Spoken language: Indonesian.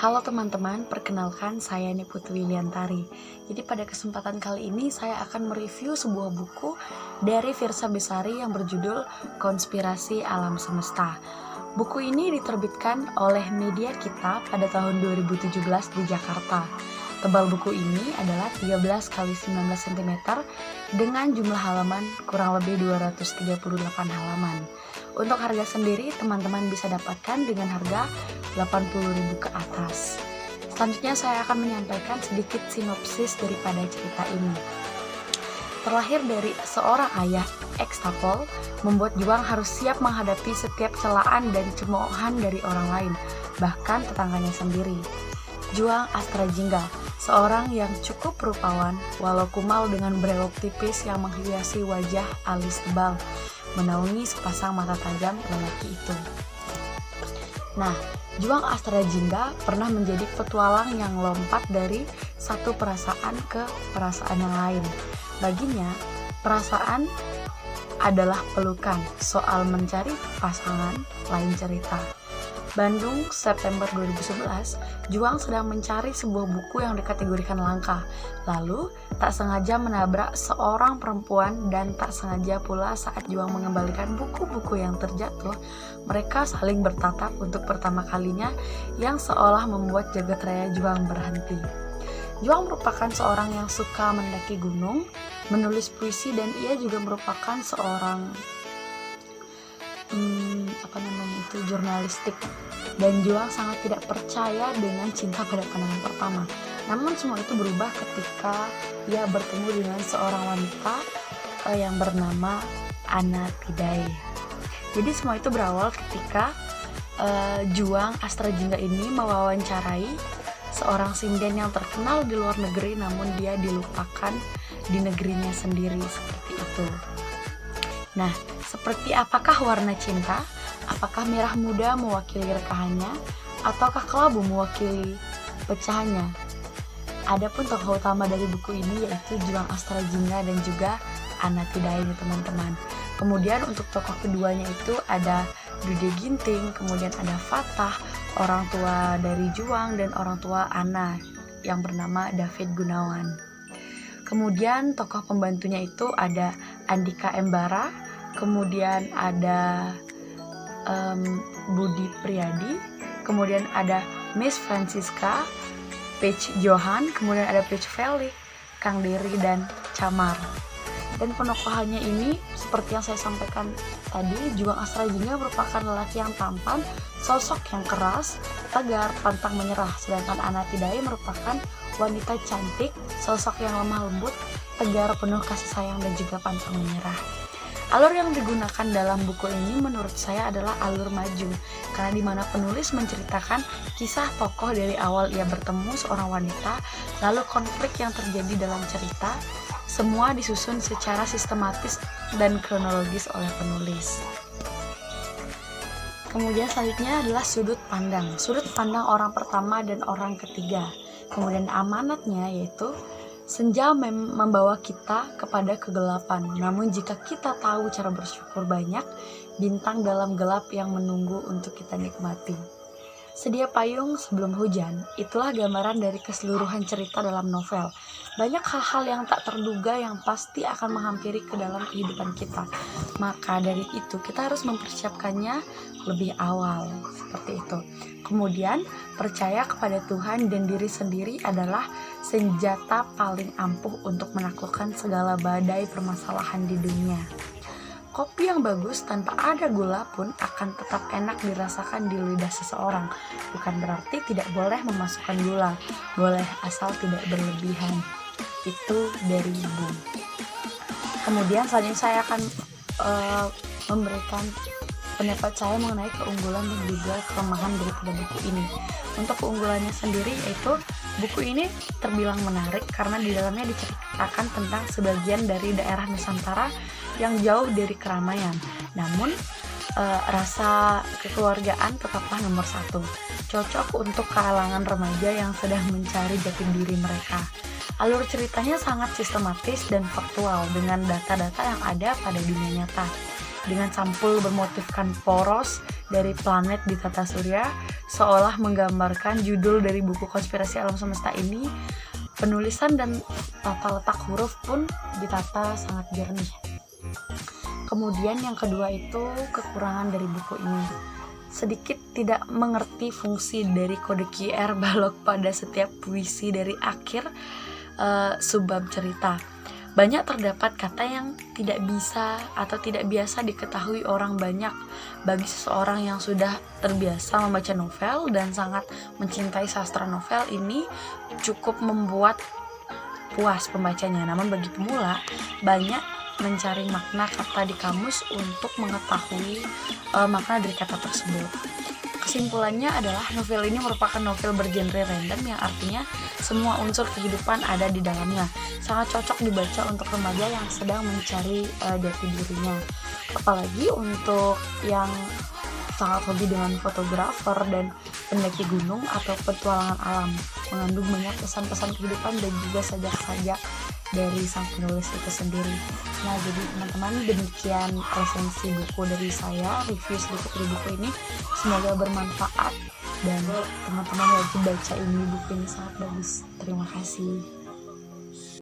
Halo teman-teman, perkenalkan saya Niputu Wiliantari. Jadi pada kesempatan kali ini saya akan mereview sebuah buku dari Fiersa Besari yang berjudul Konspirasi Alam Semesta. Buku ini diterbitkan oleh Media Kita pada tahun 2017 di Jakarta. Tebal buku ini adalah 13 x 19 cm dengan jumlah halaman kurang lebih 238 halaman. Untuk harga sendiri teman-teman bisa dapatkan dengan harga 80.000 ke atas. Selanjutnya saya akan menyampaikan sedikit sinopsis daripada cerita ini. Terlahir dari seorang ayah ekstapol, membuat Juang harus siap menghadapi setiap celaan dan cemoohan dari orang lain, bahkan tetangganya sendiri. Juang Astrajingga, seorang yang cukup rupawan, walau kumal dengan brewok tipis yang menghiasi wajah alis tebal, menaungi sepasang mata tajam lelaki itu. Nah, Juang Astrajingga pernah menjadi petualang yang lompat dari satu perasaan ke perasaan yang lain. Baginya, perasaan adalah pelukan, soal mencari pasangan lain cerita. Bandung, September 2011, Juang sedang mencari sebuah buku yang dikategorikan langka. Lalu, tak sengaja menabrak seorang perempuan dan tak sengaja pula saat Juang mengembalikan buku-buku yang terjatuh, mereka saling bertatap untuk pertama kalinya yang seolah membuat jagat raya Juang berhenti. Juang merupakan seorang yang suka mendaki gunung, menulis puisi, dan ia juga merupakan seorang jurnalistik, dan Juang sangat tidak percaya dengan cinta pada pandangan pertama. Namun semua itu berubah ketika ia bertemu dengan seorang wanita yang bernama Anna Tidai. Jadi semua itu berawal ketika Juang Astrajingga ini mewawancarai seorang sinden yang terkenal di luar negeri, namun dia dilupakan di negerinya sendiri, seperti itu. Nah, seperti apakah warna cinta? Apakah merah muda mewakili rekahannya, ataukah kelabu mewakili pecahannya? Adapun tokoh utama dari buku ini yaitu Juang Astrajingga dan juga Anna Tidai, teman-teman. Kemudian untuk tokoh keduanya itu ada Dude Ginting, kemudian ada Fatah, orang tua dari Juang, dan orang tua Anna yang bernama David Gunawan. Kemudian tokoh pembantunya itu ada Andika Embara, kemudian ada Budi Priadi, kemudian ada Miss Francisca, Paige Johan, kemudian ada Paige Felix, Kang Dery, dan Camar. Dan penokohannya ini seperti yang saya sampaikan tadi, Juang Astrajingga merupakan lelaki yang tampan, sosok yang keras, tegar, pantang menyerah. Sedangkan Anna Tidai merupakan wanita cantik, sosok yang lemah lembut, tegar, penuh kasih sayang, dan juga pantang menyerah. Alur yang digunakan dalam buku ini menurut saya adalah alur maju, karena di mana penulis menceritakan kisah tokoh dari awal ia bertemu seorang wanita, lalu konflik yang terjadi dalam cerita, semua disusun secara sistematis dan kronologis oleh penulis. Kemudian selanjutnya adalah sudut pandang orang pertama dan orang ketiga. Kemudian amanatnya yaitu senja membawa kita kepada kegelapan, namun jika kita tahu cara bersyukur banyak, bintang dalam gelap yang menunggu untuk kita nikmati. Sedia payung sebelum hujan, itulah gambaran dari keseluruhan cerita dalam novel. Banyak hal-hal yang tak terduga yang pasti akan menghampiri ke dalam kehidupan kita. Maka dari itu kita harus mempersiapkannya lebih awal, seperti itu. Kemudian, percaya kepada Tuhan dan diri sendiri adalah senjata paling ampuh untuk menaklukkan segala badai permasalahan di dunia. Kopi yang bagus tanpa ada gula pun akan tetap enak dirasakan di lidah seseorang. Bukan berarti tidak boleh memasukkan gula, boleh asal tidak berlebihan. Itu dari ibu. Kemudian selanjutnya saya akan memberikan pendapat saya mengenai keunggulan dan juga kelemahan daripada buku ini. Untuk keunggulannya sendiri yaitu buku ini terbilang menarik karena di dalamnya diceritakan tentang sebagian dari daerah Nusantara yang jauh dari keramaian. Namun rasa kekeluargaan tetaplah nomor satu. Cocok untuk kalangan remaja yang sedang mencari jati diri mereka. Alur ceritanya sangat sistematis dan faktual dengan data-data yang ada pada dunia nyata. dengan sampul bermotifkan poros dari planet di tata surya, seolah menggambarkan judul dari buku Konspirasi Alam Semesta ini. Penulisan dan tata letak huruf pun ditata sangat jernih. Kemudian yang kedua itu kekurangan dari buku ini. Sedikit tidak mengerti fungsi dari kode QR balok pada setiap puisi dari akhir subbab cerita. Banyak terdapat kata yang tidak bisa atau tidak biasa diketahui orang banyak. Bagi seseorang yang sudah terbiasa membaca novel dan sangat mencintai sastra novel, ini cukup membuat puas pembacanya. Namun bagi pemula, banyak mencari makna kata di kamus untuk mengetahui makna dari kata tersebut. Kesimpulannya adalah novel ini merupakan novel bergenre random, yang artinya semua unsur kehidupan ada di dalamnya. Sangat cocok dibaca untuk remaja yang sedang mencari jati dirinya. Apalagi untuk yang sangat hobi dengan fotografer dan pendaki gunung atau petualangan alam. Mengandung banyak pesan-pesan kehidupan dan juga sajak-sajak dari sang penulis itu sendiri. Nah, jadi teman-teman, demikian resensi buku dari saya, review sedikit dari buku ini. Semoga bermanfaat dan teman-teman wajib baca ini, buku ini sangat bagus. Terima kasih.